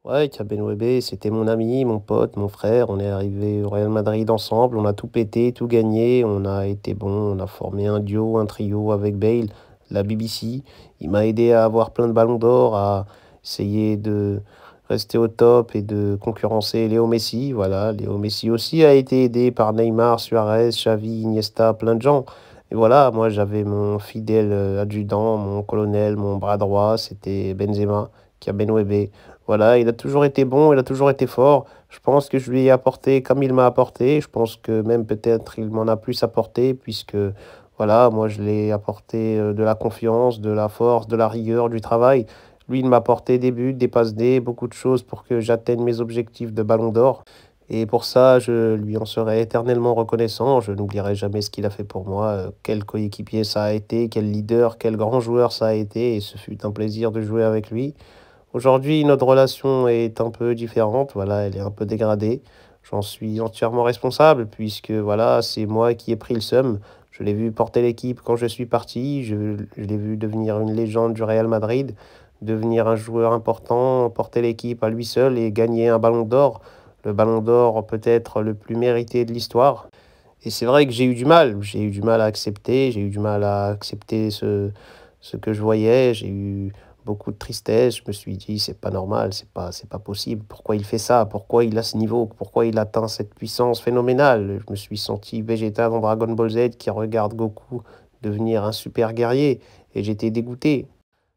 Ouais, Kabenwebe, c'était mon ami, mon pote, mon frère. On est arrivé au Real Madrid ensemble. On a tout pété, tout gagné. On a été bon. On a formé un duo, un trio avec Bale, la BBC. Il m'a aidé à avoir plein de ballons d'or, à essayer de rester au top et de concurrencer Léo Messi. Voilà, Léo Messi aussi a été aidé par Neymar, Suarez, Xavi, Iniesta, plein de gens. Et voilà, moi j'avais mon fidèle adjudant, mon colonel, mon bras droit, c'était Benzema, Kabenwebe. Voilà, il a toujours été bon, il a toujours été fort. Je pense que je lui ai apporté comme il m'a apporté. Je pense que même peut-être il m'en a plus apporté puisque voilà, moi je l'ai apporté de la confiance, de la force, de la rigueur, du travail. Lui, il m'a apporté des buts, des passes D, beaucoup de choses pour que j'atteigne mes objectifs de Ballon d'Or. Et pour ça, je lui en serai éternellement reconnaissant. Je n'oublierai jamais ce qu'il a fait pour moi. Quel coéquipier ça a été, quel leader, quel grand joueur ça a été. Et ce fut un plaisir de jouer avec lui. Aujourd'hui, notre relation est un peu différente, voilà, elle est un peu dégradée. J'en suis entièrement responsable puisque voilà, c'est moi qui ai pris le seum. Je l'ai vu porter l'équipe quand je suis parti, je l'ai vu devenir une légende du Real Madrid, devenir un joueur important, porter l'équipe à lui seul et gagner un ballon d'or, le ballon d'or peut-être le plus mérité de l'histoire. Et c'est vrai que j'ai eu du mal à accepter, j'ai eu du mal à accepter ce que je voyais, j'ai eu beaucoup de tristesse, je me suis dit c'est pas normal, c'est pas possible, pourquoi il fait ça, pourquoi il a ce niveau, pourquoi il atteint cette puissance phénoménale. Je me suis senti Vegeta dans Dragon Ball Z qui regarde Goku devenir un super guerrier et j'étais dégoûté.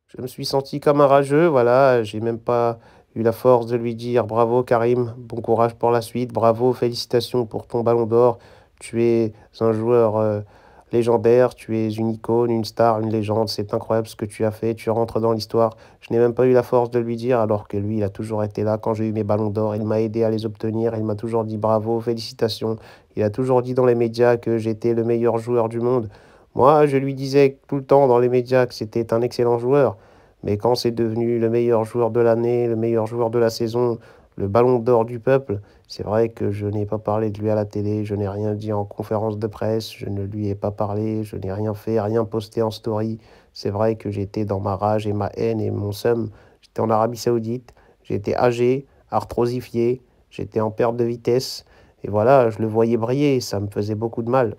Je me suis senti comme un rageux, voilà, j'ai même pas eu la force de lui dire bravo Karim, bon courage pour la suite, bravo, félicitations pour ton ballon d'or. Tu es un joueur légendaire, tu es une icône, une star, une légende, c'est incroyable ce que tu as fait, tu rentres dans l'histoire. Je n'ai même pas eu la force de lui dire alors que lui, il a toujours été là quand j'ai eu mes ballons d'or, il m'a aidé à les obtenir, il m'a toujours dit bravo, félicitations. Il a toujours dit dans les médias que j'étais le meilleur joueur du monde. Moi, je lui disais tout le temps dans les médias que c'était un excellent joueur. Mais quand c'est devenu le meilleur joueur de l'année, le meilleur joueur de la saison, le ballon d'or du peuple, c'est vrai que je n'ai pas parlé de lui à la télé, je n'ai rien dit en conférence de presse, je ne lui ai pas parlé, je n'ai rien fait, rien posté en story. C'est vrai que j'étais dans ma rage et ma haine et mon seum. J'étais en Arabie Saoudite, j'étais âgé, arthrosifié, j'étais en perte de vitesse. Et voilà, je le voyais briller, ça me faisait beaucoup de mal.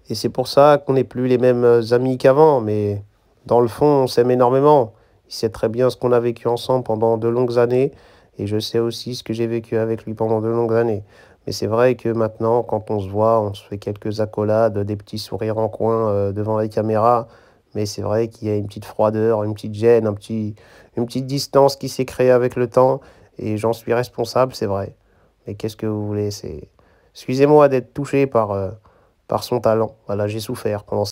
Et c'est pour ça qu'on n'est plus les mêmes amis qu'avant, mais dans le fond, on s'aime énormément. Il sait très bien ce qu'on a vécu ensemble pendant de longues années, et je sais aussi ce que j'ai vécu avec lui pendant de longues années. Mais c'est vrai que maintenant, quand on se voit, on se fait quelques accolades, des petits sourires en coin devant les caméras, mais c'est vrai qu'il y a une petite froideur, une petite gêne, une petite distance qui s'est créée avec le temps, et j'en suis responsable, c'est vrai. Mais qu'est-ce que vous voulez, c'est... Excusez-moi d'être touché par son talent. Voilà, j'ai souffert pendant